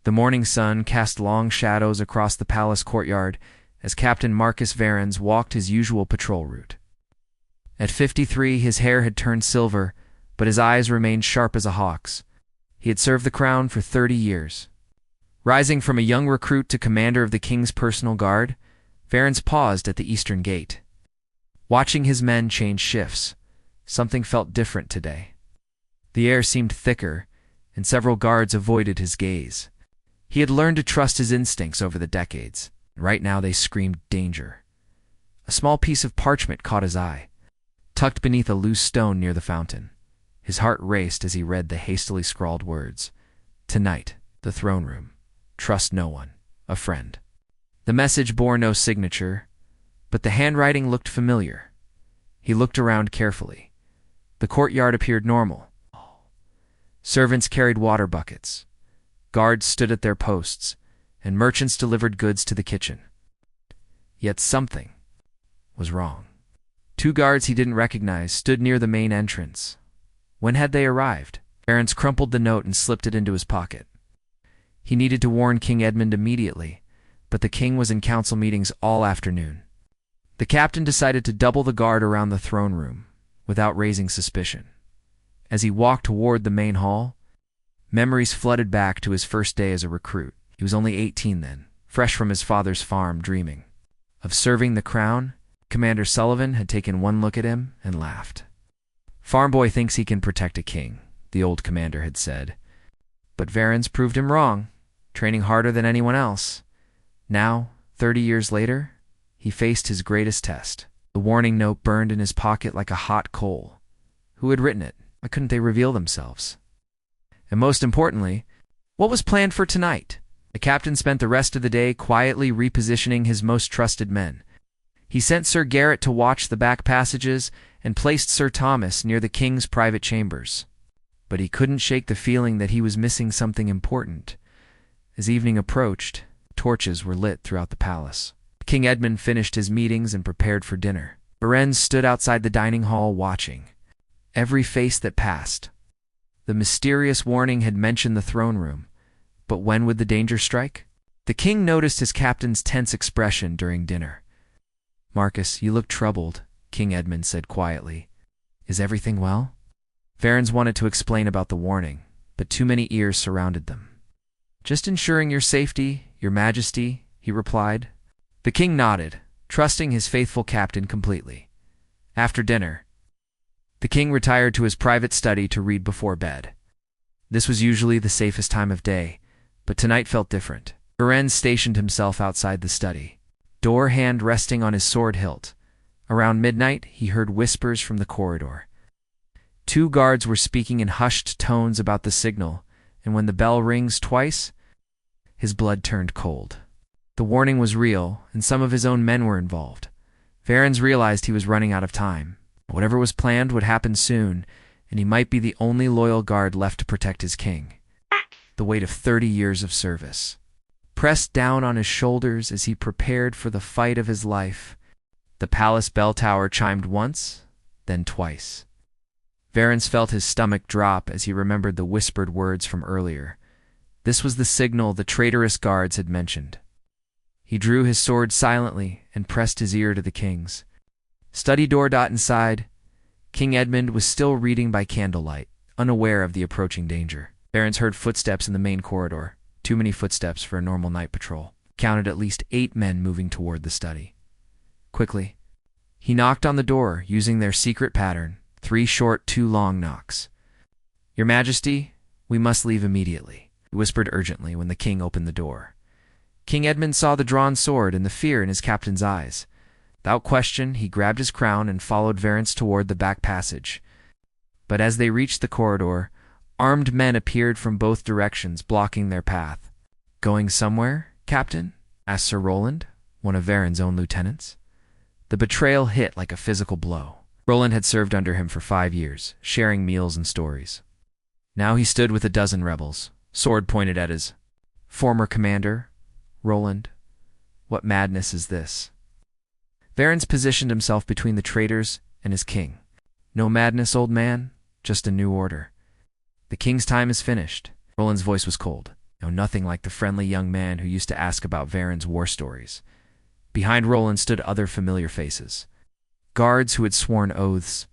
The morning sun cast long shadows across the palace courtyard as Captain Marcus Varennes walked his usual patrol route. At 53, his hair had turned silver, but his eyes remained sharp as a hawk's. He had served the crown for 30 years. Rising from a young recruit to commander of the king's personal guard, Varennes paused at the eastern gate. Watching his men change shifts, something felt different today. The air seemed thicker, and several guards avoided his gaze. He had learned to trust his instincts over the decades, and right now they screamed danger. A small piece of parchment caught his eye, tucked beneath a loose stone near the fountain. His heart raced as he read the hastily scrawled words. "Tonight, the throne room. Trust no one. A friend." The message bore no signature, but the handwriting looked familiar. He looked around carefully. The courtyard appeared normal. Servants carried water buckets. Guards stood at their posts, and merchants delivered goods to the kitchen. Yet something was wrong. Two guards he didn't recognize stood near the main entrance. When had they arrived? Varennes crumpled the note and slipped it into his pocket. He needed to warn King Edmund immediately, but the king was in council meetings all afternoon. The captain decided to double the guard around the throne room, without raising suspicion. As he walked toward the main hall, memories flooded back to his first day as a recruit. He was only 18 then, fresh from his father's farm, dreaming of serving the crown. Commander Sullivan had taken one look at him and laughed. "Farm boy thinks he can protect a king," the old commander had said. But Varennes proved him wrong, training harder than anyone else. Now, 30 years later, he faced his greatest test. The warning note burned in his pocket like a hot coal. Who had written it? Why couldn't they reveal themselves? And most importantly, what was planned for tonight? The captain spent the rest of the day quietly repositioning his most trusted men. He sent Sir Garrett to watch the back passages and placed Sir Thomas near the king's private chambers. But he couldn't shake the feeling that he was missing something important. As evening approached, torches were lit throughout the palace. King Edmund finished his meetings and prepared for dinner. Varennes stood outside the dining hall watching every face that passed. The mysterious warning had mentioned the throne room, but when would the danger strike? The king noticed his captain's tense expression during dinner. "Marcus, you look troubled," King Edmund said quietly. "Is everything well?" Varennes wanted to explain about the warning, but too many ears surrounded them. "Just ensuring your safety, your majesty," he replied. The king nodded, trusting his faithful captain completely. After dinner, the king retired to his private study to read before bed. This was usually the safest time of day, but tonight felt different. Varennes stationed himself outside the study, door hand resting on his sword hilt. Around midnight, he heard whispers from the corridor. Two guards were speaking in hushed tones about the signal, and when the bell rings twice, his blood turned cold. The warning was real, and some of his own men were involved. Varennes realized he was running out of time. Whatever was planned would happen soon, and he might be the only loyal guard left to protect his king. The weight of 30 years of service pressed down on his shoulders as he prepared for the fight of his life. The palace bell tower chimed once, then twice. Varennes felt his stomach drop as he remembered the whispered words from earlier. This was the signal the traitorous guards had mentioned. He drew his sword silently and pressed his ear to the king's. Study door. Inside, King Edmund was still reading by candlelight, unaware of the approaching danger. Varennes heard footsteps in the main corridor. Too many footsteps for a normal night patrol. Counted at least 8 men moving toward the study. Quickly, he knocked on the door using their secret pattern, 3 short, 2 long knocks. "Your Majesty, we must leave immediately," he whispered urgently when the king opened the door. King Edmund saw the drawn sword and the fear in his captain's eyes. Without question, he grabbed his crown and followed Varennes toward the back passage. But as they reached the corridor, armed men appeared from both directions, blocking their path. "Going somewhere, Captain?" asked Sir Roland, one of Varennes' own lieutenants. The betrayal hit like a physical blow. Roland had served under him for 5 years, sharing meals and stories. Now he stood with a dozen rebels, sword pointed at his former commander. "Roland, what madness is this?" Varennes positioned himself between the traitors and his king. "No madness, old man, just a new order. The king's time is finished." Roland's voice was cold. No, nothing like the friendly young man who used to ask about Varennes' war stories. Behind Roland stood other familiar faces. Guards who had sworn oaths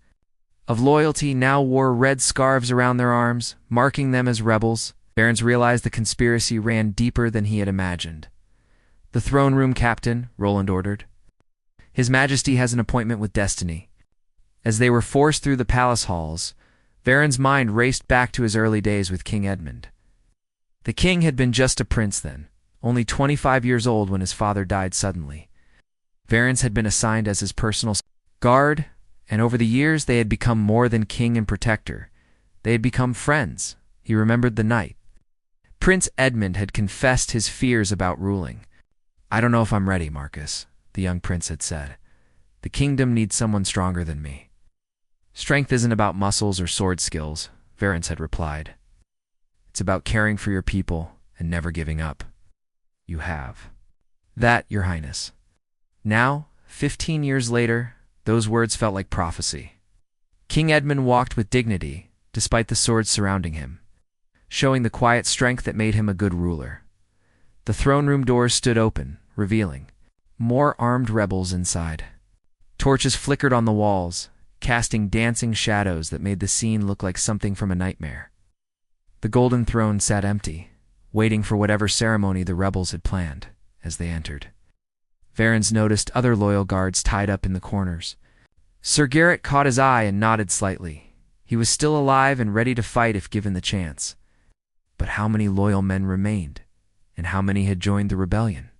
of loyalty now wore red scarves around their arms, marking them as rebels. Varennes realized the conspiracy ran deeper than he had imagined. "The throne room captain," Roland ordered. "His Majesty has an appointment with destiny." As they were forced through the palace halls, Varennes' mind raced back to his early days with King Edmund. The king had been just a prince then, only 25 years old when his father died suddenly. Varennes had been assigned as his personal guard, and over the years they had become more than king and protector. They had become friends. He remembered the night. Prince Edmund had confessed his fears about ruling. "I don't know if I'm ready, Marcus," the young prince had said. "The kingdom needs someone stronger than me." "Strength isn't about muscles or sword skills," Varennes had replied. "It's about caring for your people and never giving up. You have that, Your Highness." Now, 15 years later, those words felt like prophecy. King Edmund walked with dignity, despite the swords surrounding him, showing the quiet strength that made him a good ruler. The throne room doors stood open, revealing more armed rebels inside. Torches flickered on the walls, casting dancing shadows that made the scene look like something from a nightmare. The golden throne sat empty, waiting for whatever ceremony the rebels had planned as they entered. Varennes noticed other loyal guards tied up in the corners. Sir Garrett caught his eye and nodded slightly. He was still alive and ready to fight if given the chance. But how many loyal men remained, and how many had joined the rebellion?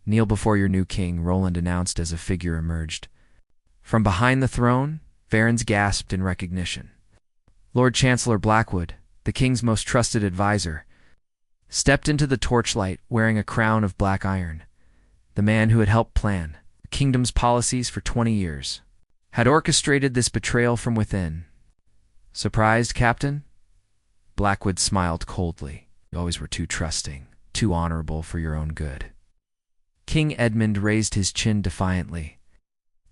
"Kneel before your new king," Roland announced as a figure emerged. From behind the throne, Varennes gasped in recognition. Lord Chancellor Blackwood, the king's most trusted advisor, stepped into the torchlight wearing a crown of black iron. The man who had helped plan the kingdom's policies for 20 years had orchestrated this betrayal from within. "Surprised, Captain?" Blackwood smiled coldly. "You always were too trusting, too honorable for your own good." King Edmund raised his chin defiantly.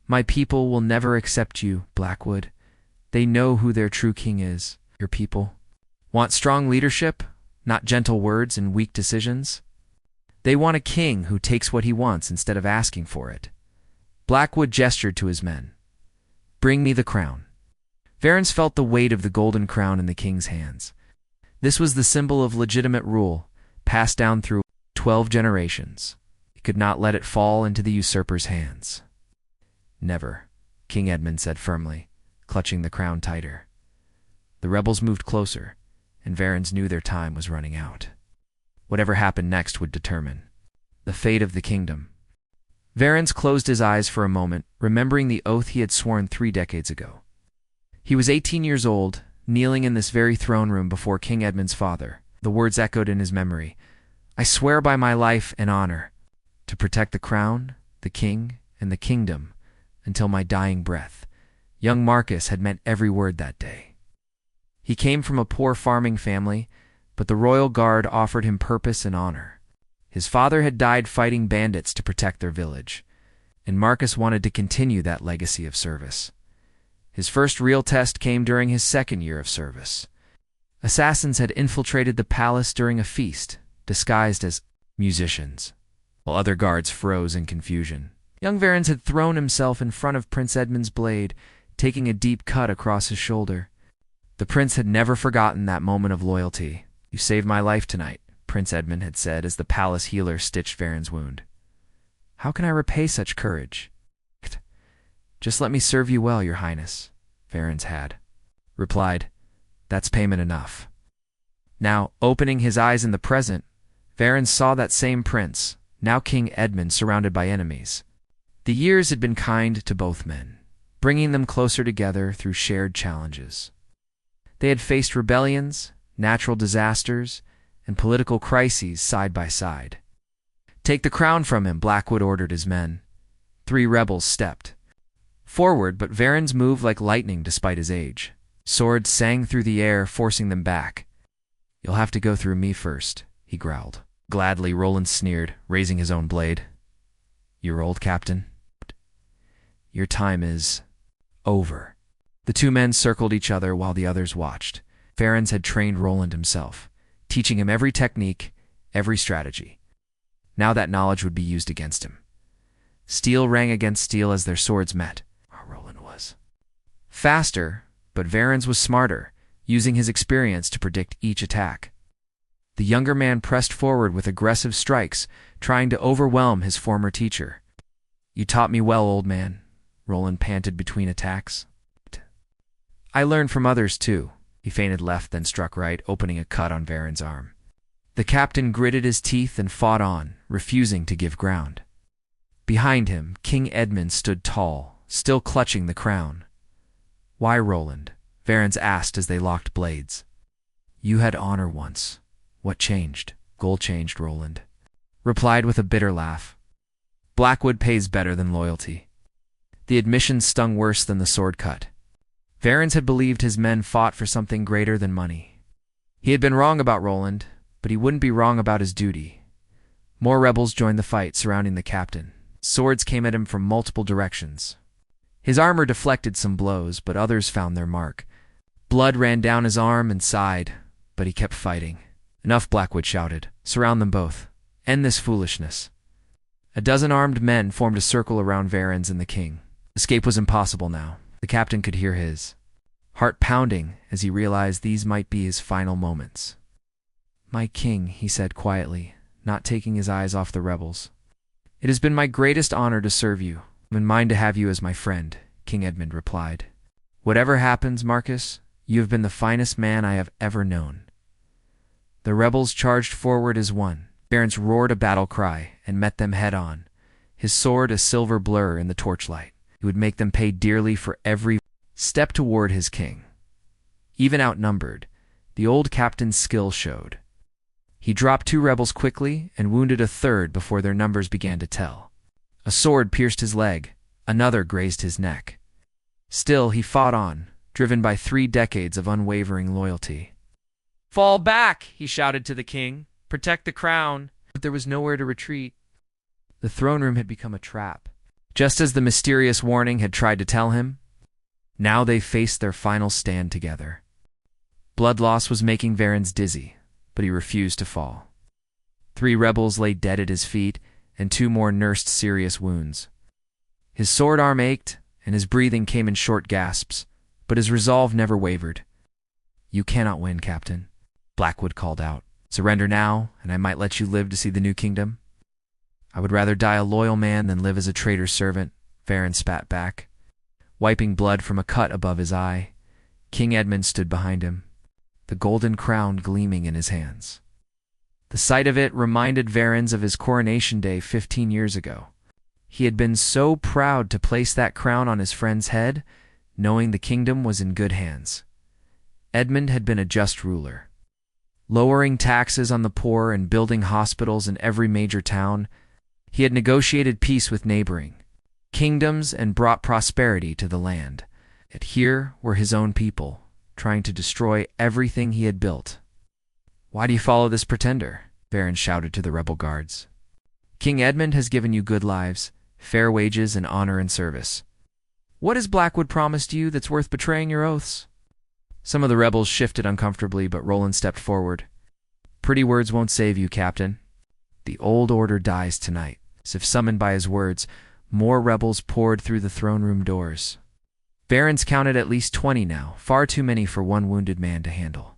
"My people will never accept you, Blackwood. They know who their true king is. Your people want strong leadership, not gentle words and weak decisions. They want a king who takes what he wants instead of asking for it." Blackwood gestured to his men. "Bring me the crown." Varennes felt the weight of the golden crown in the king's hands. This was the symbol of legitimate rule, passed down through 12 generations. He could not let it fall into the usurper's hands. "Never," King Edmund said firmly, clutching the crown tighter. The rebels moved closer, and Varennes knew their time was running out. Whatever happened next would determine the fate of the kingdom. Varennes closed his eyes for a moment, remembering the oath he had sworn 3 decades ago. He was 18 years old, kneeling in this very throne room before King Edmund's father. The words echoed in his memory. "I swear by my life and honor to protect the crown, the king, and the kingdom until my dying breath." Young Marcus had meant every word that day. He came from a poor farming family, but the royal guard offered him purpose and honor. His father had died fighting bandits to protect their village, and Marcus wanted to continue that legacy of service. His first real test came during his 2nd year of service. Assassins had infiltrated the palace during a feast, disguised as musicians, while other guards froze in confusion. Young Varennes had thrown himself in front of Prince Edmund's blade, taking a deep cut across his shoulder. The prince had never forgotten that moment of loyalty. "You saved my life tonight," Prince Edmund had said as the palace healer stitched Varennes' wound. "How can I repay such courage?" "Just let me serve you well, Your Highness," Varennes had replied. "That's payment enough." Now, opening his eyes in the present, Varennes saw that same prince, now King Edmund, surrounded by enemies. The years had been kind to both men, bringing them closer together through shared challenges. They had faced rebellions, natural disasters, and political crises side by side. "Take the crown from him," Blackwood ordered his men. 3 rebels stepped forward, but Varennes moved like lightning despite his age. Swords sang through the air, forcing them back. "You'll have to go through me first," he growled. Gladly, Roland sneered, raising his own blade. "You're old, Captain. Your time is over." The 2 men circled each other while the others watched. Varennes had trained Roland himself, teaching him every technique, every strategy. Now that knowledge would be used against him. Steel rang against steel as their swords met. Roland was faster, but Varennes was smarter, using his experience to predict each attack. The younger man pressed forward with aggressive strikes, trying to overwhelm his former teacher. "You taught me well, old man," Roland panted between attacks. "I learned from others, too." He feinted left, then struck right, opening a cut on Varennes' arm. The captain gritted his teeth and fought on, refusing to give ground. Behind him, King Edmund stood tall, still clutching the crown. "Why, Roland?" Varennes asked as they locked blades. "You had honor once. What changed?" "Gold changed," Roland replied with a bitter laugh. "Blackwood pays better than loyalty." The admission stung worse than the sword cut. Varennes had believed his men fought for something greater than money. He had been wrong about Roland, but he wouldn't be wrong about his duty. More rebels joined the fight, surrounding the captain. Swords came at him from multiple directions. His armor deflected some blows, but others found their mark. Blood ran down his arm and side, but he kept fighting. "Enough," Blackwood shouted. "Surround them both. End this foolishness." A dozen armed men formed a circle around Varennes and the king. Escape was impossible now. The captain could hear his heart pounding as he realized these might be his final moments. "My king," he said quietly, not taking his eyes off the rebels. "It has been my greatest honor to serve you. I'm in mind to have you as my friend," King Edmund replied. "Whatever happens, Marcus, you have been the finest man I have ever known." The rebels charged forward as one. Varennes roared a battle cry and met them head-on, his sword a silver blur in the torchlight. He would make them pay dearly for every step toward his king. Even outnumbered, the old captain's skill showed. He dropped 2 rebels quickly and wounded a third before their numbers began to tell. A sword pierced his leg, another grazed his neck. Still, he fought on, driven by 3 decades of unwavering loyalty. "Fall back!" he shouted to the king. "Protect the crown!" But there was nowhere to retreat. The throne room had become a trap. Just as the mysterious warning had tried to tell him, now they faced their final stand together. Blood loss was making Varennes dizzy, but he refused to fall. 3 rebels lay dead at his feet, and 2 more nursed serious wounds. His sword arm ached, and his breathing came in short gasps, but his resolve never wavered. "You cannot win, Captain," Blackwood called out. "Surrender now, and I might let you live to see the new kingdom." "I would rather die a loyal man than live as a traitor's servant," Varennes spat back. Wiping blood from a cut above his eye, King Edmund stood behind him, the golden crown gleaming in his hands. The sight of it reminded Varennes of his coronation day 15 years ago. He had been so proud to place that crown on his friend's head, knowing the kingdom was in good hands. Edmund had been a just ruler, lowering taxes on the poor and building hospitals in every major town. He had negotiated peace with neighboring kingdoms and brought prosperity to the land. Yet here were his own people, trying to destroy everything he had built. "Why do you follow this pretender?" Varennes shouted to the rebel guards. "King Edmund has given you good lives, fair wages, and honor and service. What has Blackwood promised you that's worth betraying your oaths?" Some of the rebels shifted uncomfortably, but Roland stepped forward. "Pretty words won't save you, Captain. The old order dies tonight." As if summoned by his words, more rebels poured through the throne room doors. Varennes counted at least 20 now, far too many for one wounded man to handle.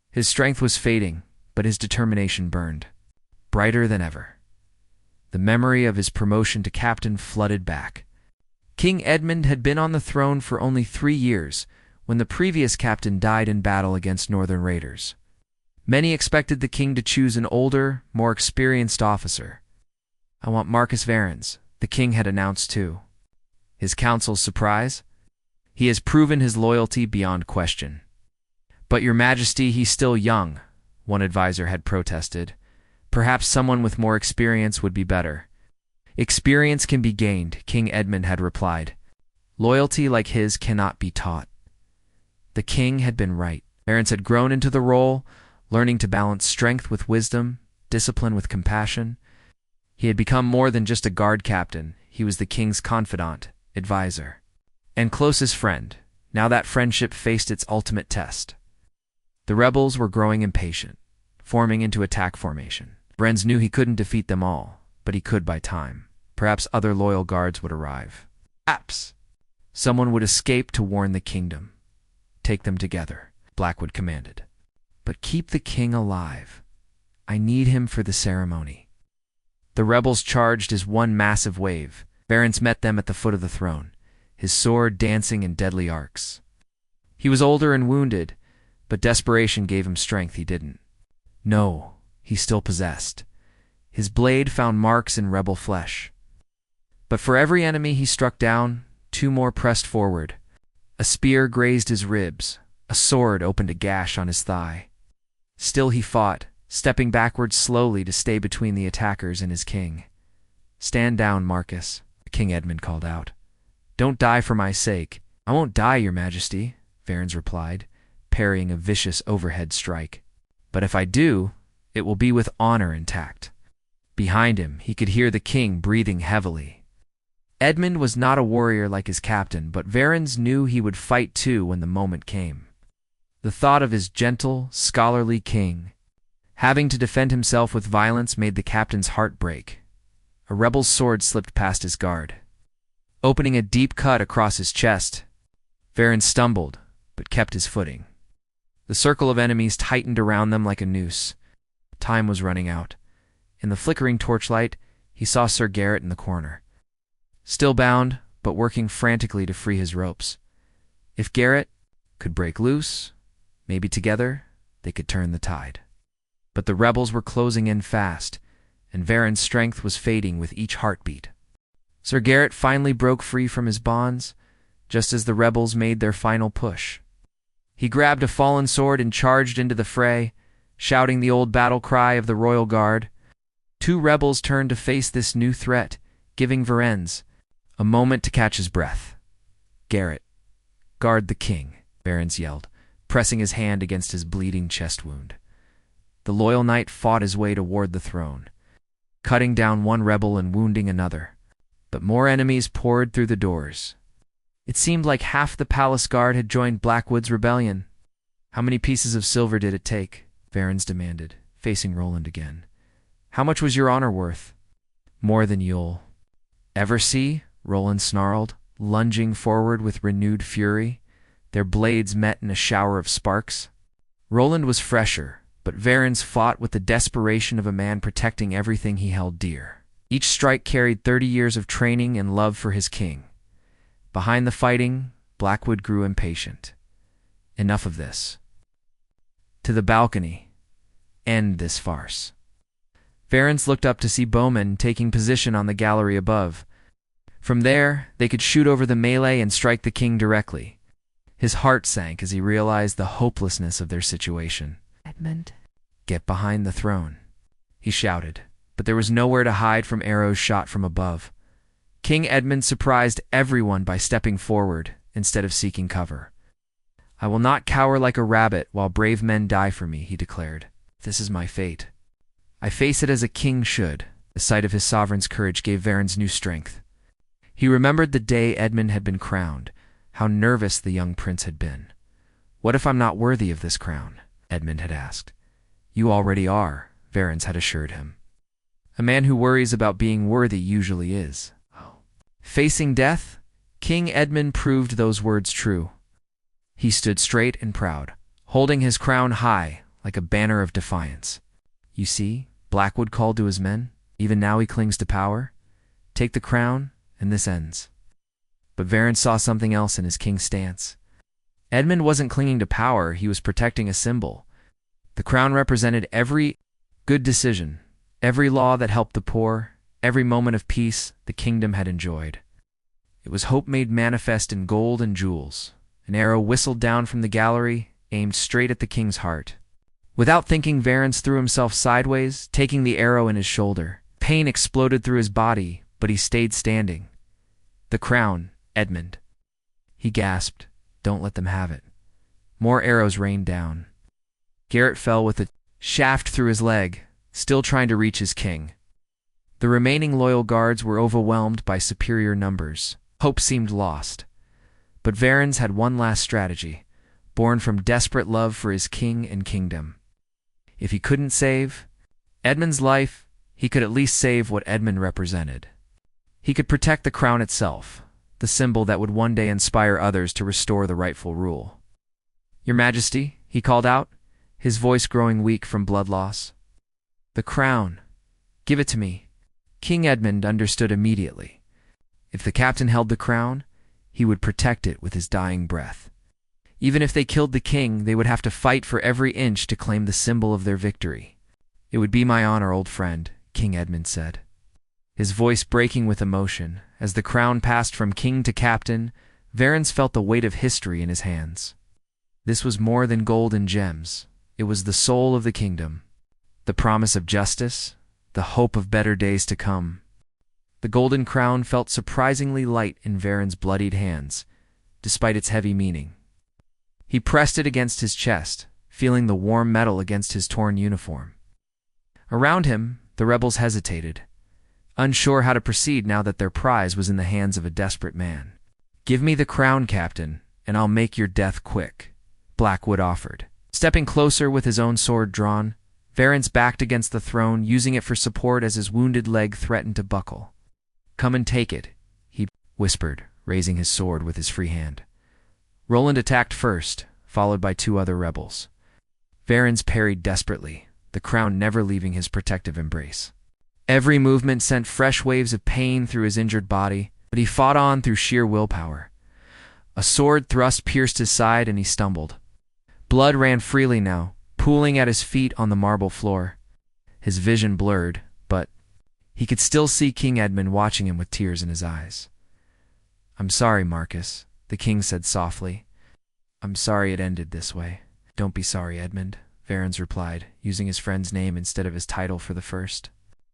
His strength was fading, but his determination burned, brighter than ever. The memory of his promotion to captain flooded back. King Edmund had been on the throne for only 3 years, when the previous captain died in battle against northern raiders. Many expected the king to choose an older, more experienced officer. "I want Marcus Varennes," the king had announced too. His counsel's surprise? "He has proven his loyalty beyond question." "But your majesty, he's still young," one advisor had protested. "Perhaps someone with more experience would be better." "Experience can be gained," King Edmund had replied. "Loyalty like his cannot be taught." The king had been right. Varennes had grown into the role, learning to balance strength with wisdom, discipline with compassion. He had become more than just a guard captain. He was the king's confidant, advisor, and closest friend. Now that friendship faced its ultimate test. The rebels were growing impatient, forming into attack formation. Varennes knew he couldn't defeat them all, but he could buy time. Perhaps other loyal guards would arrive. Perhaps someone would escape to warn the kingdom. Take them together, Blackwood commanded. But keep the king alive. I need him for the ceremony. The rebels charged as one massive wave. Varennes met them at the foot of the throne, his sword dancing in deadly arcs. He was older and wounded, but desperation gave him strength he didn't. No, he still possessed. His blade found marks in rebel flesh. But for every enemy he struck down, two more pressed forward. A spear grazed his ribs. A sword opened a gash on his thigh. Still he fought, stepping backwards slowly to stay between the attackers and his king. "Stand down, Marcus," King Edmund called out. "Don't die for my sake." "I won't die, your majesty," Varennes replied, parrying a vicious overhead strike. "But if I do, it will be with honor intact." Behind him, he could hear the king breathing heavily. Edmund was not a warrior like his captain, but Varennes knew he would fight too when the moment came. The thought of his gentle, scholarly king having to defend himself with violence made the captain's heart break. A rebel's sword slipped past his guard, opening a deep cut across his chest. Varennes stumbled, but kept his footing. The circle of enemies tightened around them like a noose. Time was running out. In the flickering torchlight, he saw Sir Garrett in the corner, still bound, but working frantically to free his ropes. If Garrett could break loose, maybe together they could turn the tide. But the rebels were closing in fast, and Varennes' strength was fading with each heartbeat. Sir Garrett finally broke free from his bonds, just as the rebels made their final push. He grabbed a fallen sword and charged into the fray, shouting the old battle cry of the royal guard. Two rebels turned to face this new threat, giving Varennes a moment to catch his breath. "Garrett, guard the king," Varennes yelled, pressing his hand against his bleeding chest wound. The loyal knight fought his way toward the throne, cutting down one rebel and wounding another. But more enemies poured through the doors. It seemed like half the palace guard had joined Blackwood's rebellion. "How many pieces of silver did it take?" Varennes demanded, facing Roland again. "How much was your honor worth?" "More than you'll ever see," Roland snarled, lunging forward with renewed fury. Their blades met in a shower of sparks. Roland was fresher, but Varennes fought with the desperation of a man protecting everything he held dear. Each strike carried 30 years of training and love for his king. Behind the fighting, Blackwood grew impatient. Enough of this. To the balcony. End this farce. Varennes looked up to see bowmen taking position on the gallery above. From there, they could shoot over the melee and strike the king directly. His heart sank as he realized the hopelessness of their situation. "Edmund, get behind the throne," he shouted, but there was nowhere to hide from arrows shot from above. King Edmund surprised everyone by stepping forward instead of seeking cover. "I will not cower like a rabbit while brave men die for me," he declared. "This is my fate. I face it as a king should." The sight of his sovereign's courage gave Varennes new strength. He remembered the day Edmund had been crowned, how nervous the young prince had been. "What if I'm not worthy of this crown?" Edmund had asked. "You already are," Varennes had assured him. "A man who worries about being worthy usually is." Facing death, King Edmund proved those words true. He stood straight and proud, holding his crown high like a banner of defiance. "You see," Blackwood called to his men, "even now he clings to power. Take the crown, and this ends." But Varennes saw something else in his king's stance. Edmund wasn't clinging to power, he was protecting a symbol. The crown represented every good decision, every law that helped the poor, every moment of peace the kingdom had enjoyed. It was hope made manifest in gold and jewels. An arrow whistled down from the gallery, aimed straight at the king's heart. Without thinking, Varennes threw himself sideways, taking the arrow in his shoulder. Pain exploded through his body, but he stayed standing. "The crown, Edmund." He gasped. "Don't let them have it." More arrows rained down. Garrett fell with a shaft through his leg, still trying to reach his king. The remaining loyal guards were overwhelmed by superior numbers. Hope seemed lost. But Varennes had one last strategy, born from desperate love for his king and kingdom. If he couldn't save, Edmund's life, he could at least save what Edmund represented. He could protect the crown itself, the symbol that would one day inspire others to restore the rightful rule. "Your Majesty," he called out, his voice growing weak from blood loss. "The crown. Give it to me." King Edmund understood immediately. If the captain held the crown, he would protect it with his dying breath. Even if they killed the king, they would have to fight for every inch to claim the symbol of their victory. "It would be my honor, old friend," King Edmund said, his voice breaking with emotion. As the crown passed from king to captain, Varennes felt the weight of history in his hands. This was more than gold and gems. It was the soul of the kingdom, the promise of justice, the hope of better days to come. The golden crown felt surprisingly light in Varennes' bloodied hands, despite its heavy meaning. He pressed it against his chest, feeling the warm metal against his torn uniform. Around him, the rebels hesitated, unsure how to proceed now that their prize was in the hands of a desperate man. "Give me the crown, Captain, and I'll make your death quick," Blackwood offered. Stepping closer with his own sword drawn, Varennes backed against the throne, using it for support as his wounded leg threatened to buckle. "Come and take it," he whispered, raising his sword with his free hand. Roland attacked first, followed by two other rebels. Varennes parried desperately, the crown never leaving his protective embrace. Every movement sent fresh waves of pain through his injured body, but he fought on through sheer willpower. A sword thrust pierced his side and he stumbled. Blood ran freely now, pooling at his feet on the marble floor. His vision blurred, but he could still see King Edmund watching him with tears in his eyes. "I'm sorry, Marcus," the king said softly. "I'm sorry it ended this way." "Don't be sorry, Edmund," Varennes replied, using his friend's name instead of his title for the first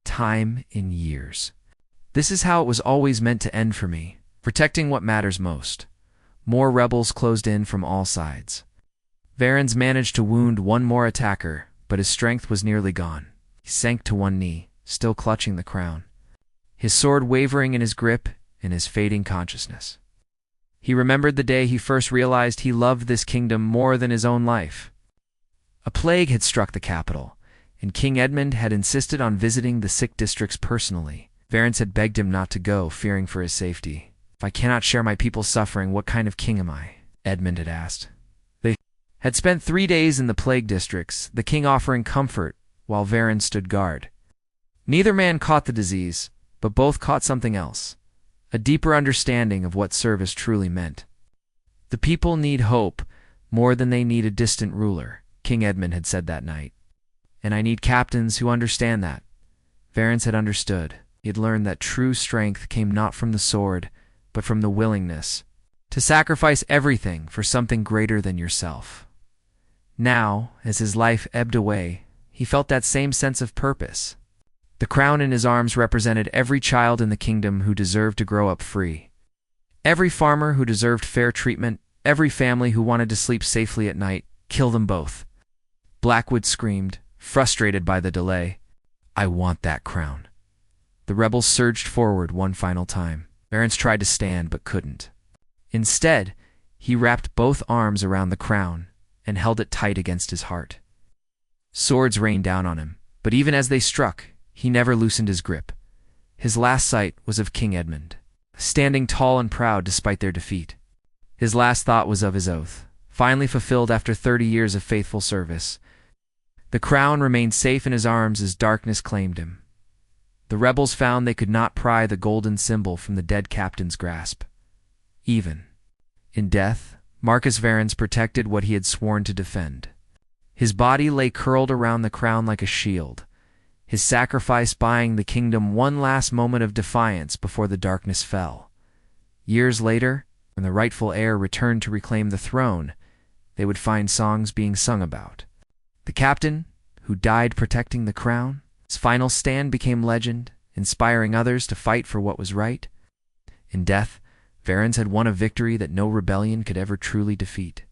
time in years. "This is how it was always meant to end for me, protecting what matters most." More rebels closed in from all sides. Varennes managed to wound one more attacker, but his strength was nearly gone. He sank to one knee, still clutching the crown, his sword wavering in his grip and his fading consciousness. He remembered the day he first realized he loved this kingdom more than his own life. A plague had struck the capital, and King Edmund had insisted on visiting the sick districts personally. Varennes had begged him not to go, fearing for his safety. "If I cannot share my people's suffering, what kind of king am I?" Edmund had asked. They had spent 3 days in the plague districts, the king offering comfort while Varennes stood guard. Neither man caught the disease, but both caught something else, a deeper understanding of what service truly meant. "The people need hope more than they need a distant ruler," King Edmund had said that night. "And I need captains who understand that." Varennes had understood. He had learned that true strength came not from the sword, but from the willingness to sacrifice everything for something greater than yourself. Now, as his life ebbed away, he felt that same sense of purpose. The crown in his arms represented every child in the kingdom who deserved to grow up free. Every farmer who deserved fair treatment, every family who wanted to sleep safely at night. Kill them both. Blackwood screamed, frustrated by the delay. "I want that crown." The rebels surged forward one final time. Varennes tried to stand but couldn't. Instead, he wrapped both arms around the crown and held it tight against his heart. Swords rained down on him, but even as they struck, he never loosened his grip. His last sight was of King Edmund, standing tall and proud despite their defeat. His last thought was of his oath, finally fulfilled after 30 years of faithful service. The crown remained safe in his arms as darkness claimed him. The rebels found they could not pry the golden symbol from the dead captain's grasp. Even in death, Marcus Varennes protected what he had sworn to defend. His body lay curled around the crown like a shield, his sacrifice buying the kingdom one last moment of defiance before the darkness fell. Years later, when the rightful heir returned to reclaim the throne, they would find songs being sung about the captain who died protecting the crown. His final stand became legend, inspiring others to fight for what was right. In death, Varennes had won a victory that no rebellion could ever truly defeat.